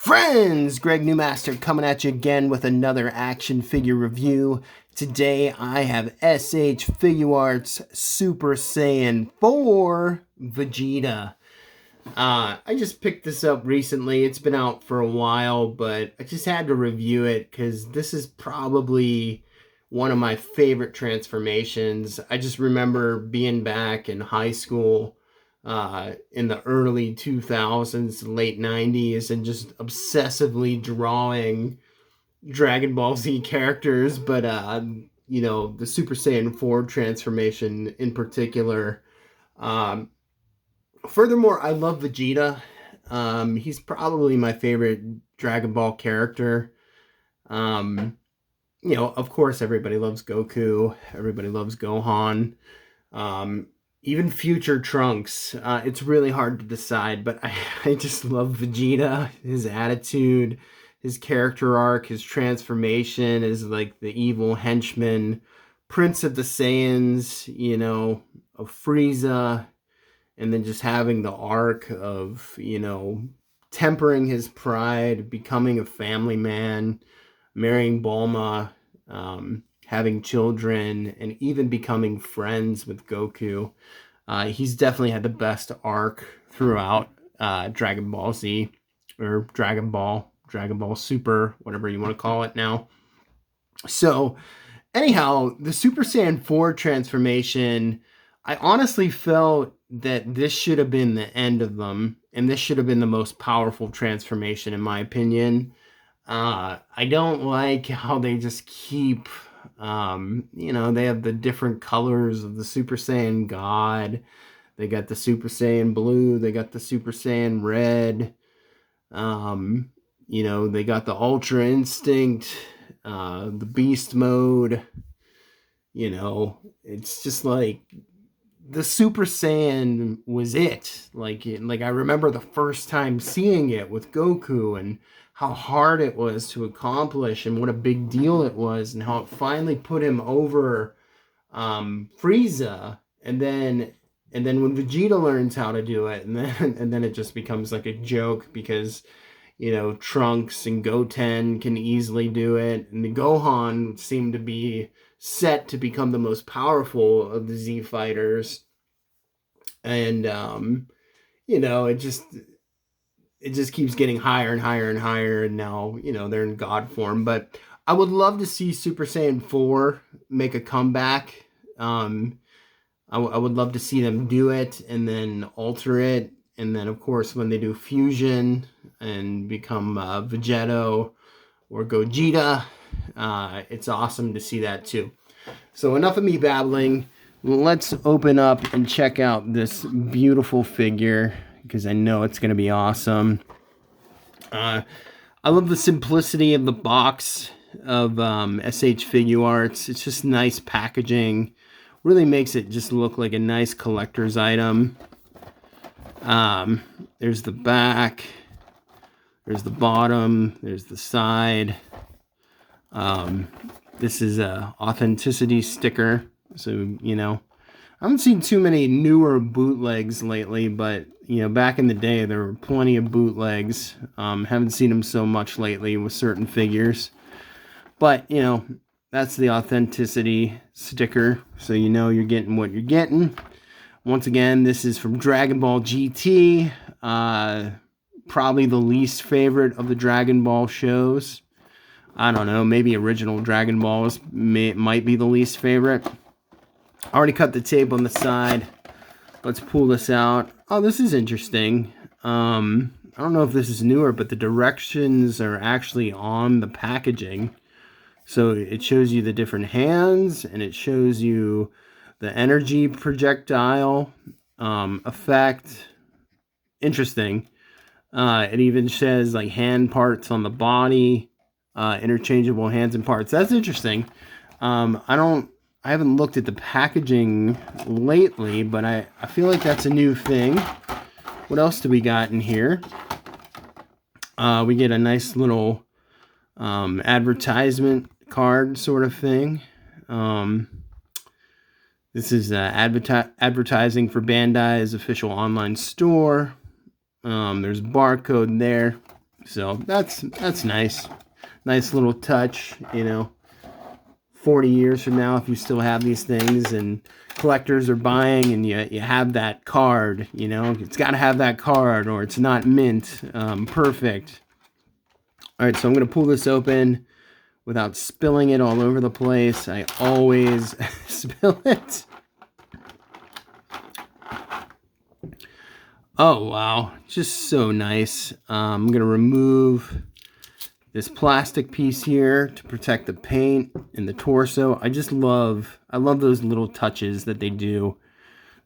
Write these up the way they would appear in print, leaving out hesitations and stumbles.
Friends, Greg Newmaster coming at you again with another action figure review. Today I have SH Figuarts Super Saiyan 4 Vegeta. I just picked this up recently. It's been out for a while, but I just had to review it because this is probably one of my favorite transformations. I just remember being back in high school in the early 2000s, late 90s, and just obsessively drawing Dragon Ball Z characters, but the Super Saiyan 4 transformation in particular. Um, Furthermore, I love Vegeta. He's probably my favorite Dragon Ball character. Um, of course, everybody loves Goku. Everybody loves Gohan. Um, Even future Trunks. It's really hard to decide, but I just love Vegeta, his attitude, his character arc, his transformation as like the evil henchman, Prince of the Saiyans, of Frieza, and then just having the arc of, tempering his pride, becoming a family man, marrying Bulma, having children, and even becoming friends with Goku. He's definitely had the best arc throughout Dragon Ball Z, or Dragon Ball Super, whatever you want to call it now. So, anyhow, the Super Saiyan 4 transformation, I honestly felt that this should have been the end of them, and this should have been the most powerful transformation, in my opinion. I don't like how they just keep, they have the different colors of the Super Saiyan God. They got the Super Saiyan Blue, they got the Super Saiyan Red. They got the Ultra Instinct, the Beast Mode. It's just like the Super Saiyan was it. Like I remember the first time seeing it with Goku and how hard it was to accomplish and what a big deal it was and how it finally put him over Frieza, and then when Vegeta learns how to do it, and then it just becomes like a joke because Trunks and Goten can easily do it, and the Gohan seemed to be set to become the most powerful of the Z fighters, and it just keeps getting higher and higher and higher, and now they're in God form. But I would love to see Super Saiyan 4 make a comeback. I would love to see them do it and then alter it, and then of course when they do fusion and become Vegeto or Gogeta, it's awesome to see that too. So enough of me babbling. Let's open up and check out this beautiful figure, because I know it's going to be awesome. I love the simplicity of the box of SH Figuarts. It's just nice packaging. Really makes it just look like a nice collector's item. There's the back. There's the bottom. There's the side. This is a authenticity sticker. So, I haven't seen too many newer bootlegs lately, but, back in the day, there were plenty of bootlegs. Haven't seen them so much lately with certain figures. But, that's the authenticity sticker, so you're getting what you're getting. Once again, this is from Dragon Ball GT. Probably the least favorite of the Dragon Ball shows. I don't know, maybe original Dragon Balls might be the least favorite. I already cut the tape on the side. Let's pull this out. Oh, this is interesting. I don't know if this is newer, but the directions are actually on the packaging. So it shows you the different hands, and it shows you the energy projectile effect. Interesting. It even says like hand parts on the body, interchangeable hands and parts. That's interesting. I haven't looked at the packaging lately, but I feel like that's a new thing. What else do we got in here? We get a nice little advertisement card sort of thing. This is advertising for Bandai's official online store. There's a barcode there. So that's nice. Nice little touch, you know. 40 years from now, if you still have these things and collectors are buying and you have that card, you know, it's got to have that card or it's not mint. Perfect. All right, so I'm going to pull this open without spilling it all over the place. I always spill it. Oh, wow. Just so nice. I'm going to remove this plastic piece here to protect the paint and the torso. I love those little touches that they do.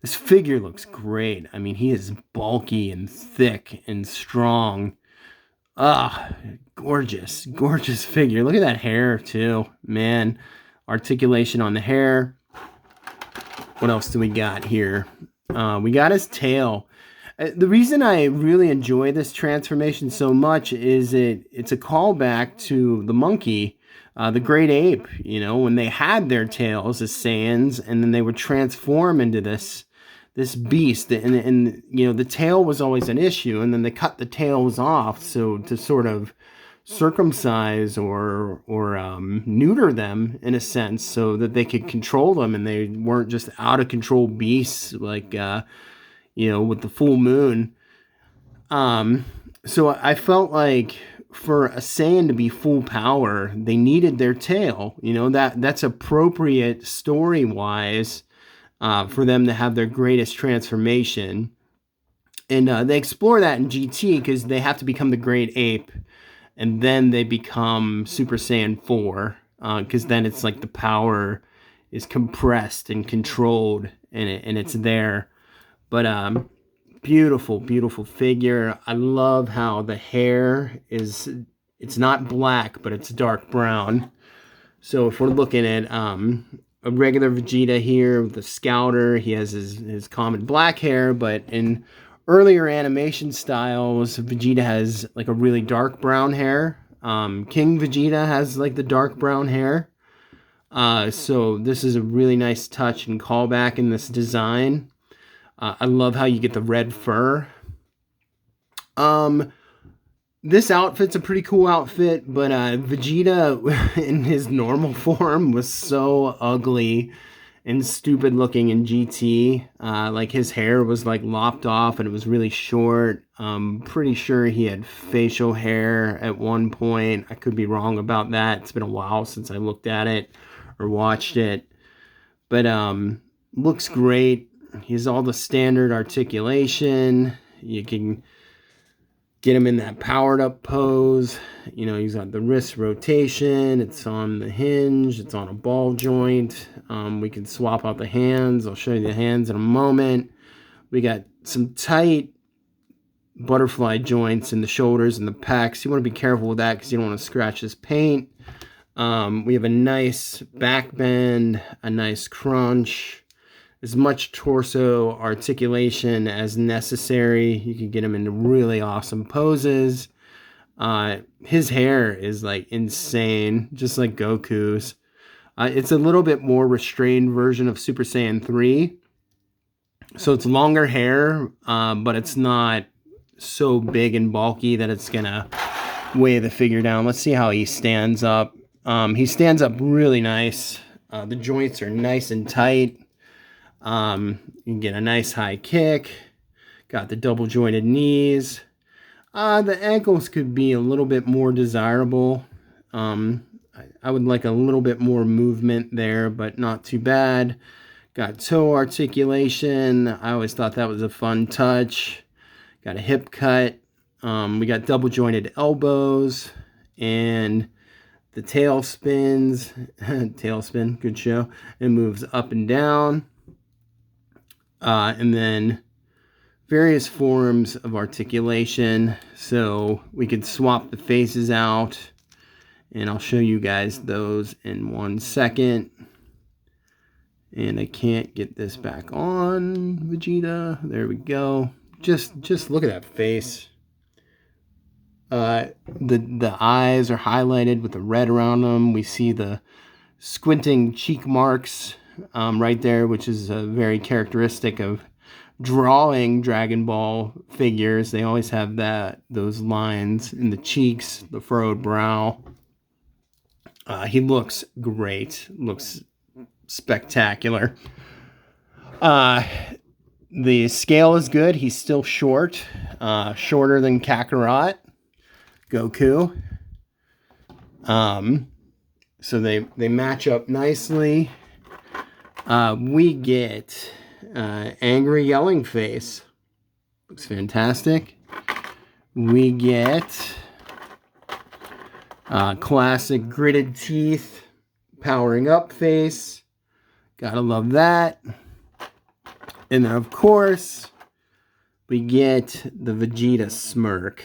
This figure looks great. I mean, he is bulky and thick and strong. Ah, gorgeous, gorgeous figure. Look at that hair too, man. Articulation on the hair. What else do we got here? We got his tail. The reason I really enjoy this transformation so much is it's a callback to the monkey, the great ape, you know, when they had their tails as Saiyans and then they would transform into this beast. And you know, the tail was always an issue, and then they cut the tails off so to sort of circumcise or neuter them in a sense so that they could control them and they weren't just out of control beasts like you know, with the full moon. So I felt like for a Saiyan to be full power, they needed their tail. You know, that's appropriate story-wise for them to have their greatest transformation. And they explore that in GT because they have to become the great ape. And then they become Super Saiyan 4. Because then it's like the power is compressed and controlled and it's there. But beautiful, beautiful figure. I love how the hair it's not black, but it's dark brown. So if we're looking at a regular Vegeta here with the Scouter, he has his common black hair, but in earlier animation styles, Vegeta has like a really dark brown hair. King Vegeta has like the dark brown hair. So this is a really nice touch and callback in this design. I love how you get the red fur. This outfit's a pretty cool outfit, but Vegeta in his normal form was so ugly and stupid looking in GT. Like his hair was like lopped off and it was really short. Pretty sure he had facial hair at one point. I could be wrong about that. It's been a while since I looked at it or watched it. But looks great. He has all the standard articulation. You can get him in that powered up pose. You know, he's got the wrist rotation. It's on the hinge. It's on a ball joint. We can swap out the hands. I'll show you the hands in a moment. We got some tight butterfly joints in the shoulders and the pecs. You want to be careful with that because you don't want to scratch his paint. We have a nice back bend, a nice crunch. As much torso articulation as necessary. You can get him into really awesome poses. His hair is like insane, just like Goku's. It's a little bit more restrained version of Super Saiyan 3. So it's longer hair, but it's not so big and bulky that it's gonna weigh the figure down. Let's see how he stands up. He stands up really nice. The joints are nice and tight. You can get a nice high kick. Got the double jointed knees. The ankles could be a little bit more desirable. I would like a little bit more movement there, but not too bad. Got toe articulation. I always thought that was a fun touch. Got a hip cut. We got double jointed elbows and the tail spins. Tailspin, good show. It moves up and down. And then various forms of articulation. So we could swap the faces out. And I'll show you guys those in 1 second. And I can't get this back on, Vegeta. There we go. Just look at that face. The eyes are highlighted with the red around them. We see the squinting cheek marks right there, which is very characteristic of drawing Dragon Ball figures, they always have those lines in the cheeks, the furrowed brow. He looks great. Looks spectacular. The scale is good. He's still short. Shorter than Kakarot, Goku. So they match up nicely. We get angry yelling face. Looks fantastic. We get classic gritted teeth, powering up face. Gotta love that. And then, of course, we get the Vegeta smirk,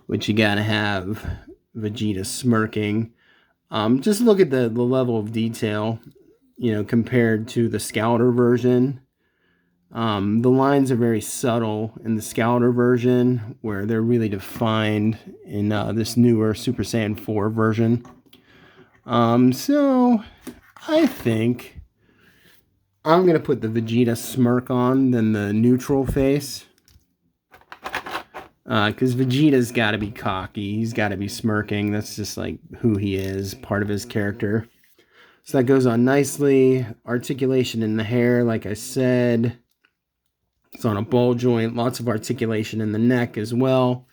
which you gotta have Vegeta smirking. Just look at the level of detail, you know, compared to the Scouter version. The lines are very subtle in the Scouter version, where they're really defined in this newer Super Saiyan 4 version. So I think I'm going to put the Vegeta smirk on than the neutral face. Because Vegeta's got to be cocky. He's got to be smirking. That's just like who he is, part of his character. So that goes on nicely. Articulation in the hair, like I said. It's on a ball joint. Lots of articulation in the neck as well.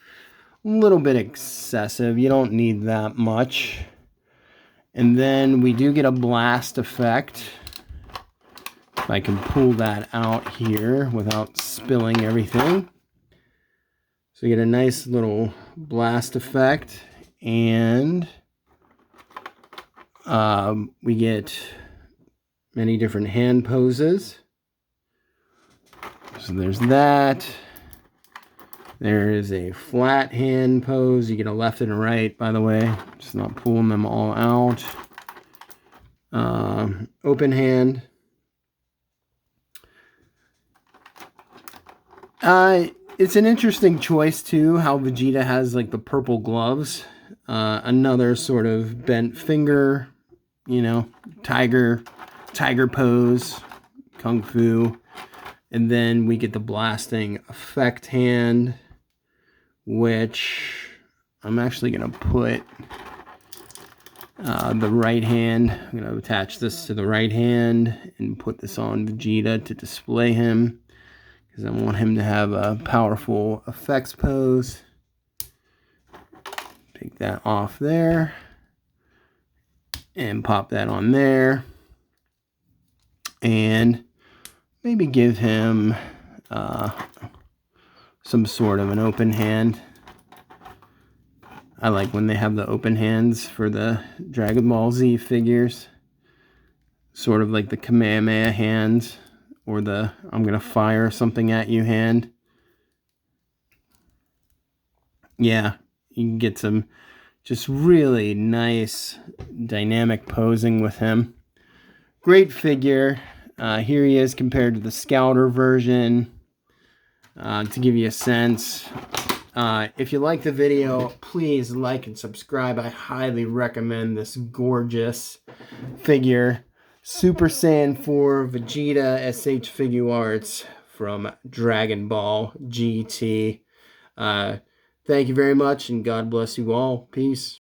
A little bit excessive. You don't need that much. And then we do get a blast effect. If I can pull that out here without spilling everything. So you get a nice little blast effect. And we get many different hand poses. So there's that. There is a flat hand pose. You get a left and a right, by the way. Just not pulling them all out. Open hand. It's an interesting choice, too, how Vegeta has, like, the purple gloves. Another sort of bent finger, you know, tiger pose, kung fu. And then we get the blasting effect hand, which I'm actually going to put the right hand. I'm going to attach this to the right hand and put this on Vegeta to display him, because I want him to have a powerful effects pose. Take that off there and pop that on there. And maybe give him some sort of an open hand. I like when they have the open hands for the Dragon Ball Z figures. Sort of like the Kamehameha hands, or the I'm gonna fire something at you hand. Yeah, you can get some just really nice dynamic posing with him. Great figure. Here he is compared to the Scouter version. To give you a sense, if you like the video, please like and subscribe. I highly recommend this gorgeous figure. Super Saiyan 4 Vegeta SH Figuarts from Dragon Ball GT. Thank you very much, and God bless you all. Peace.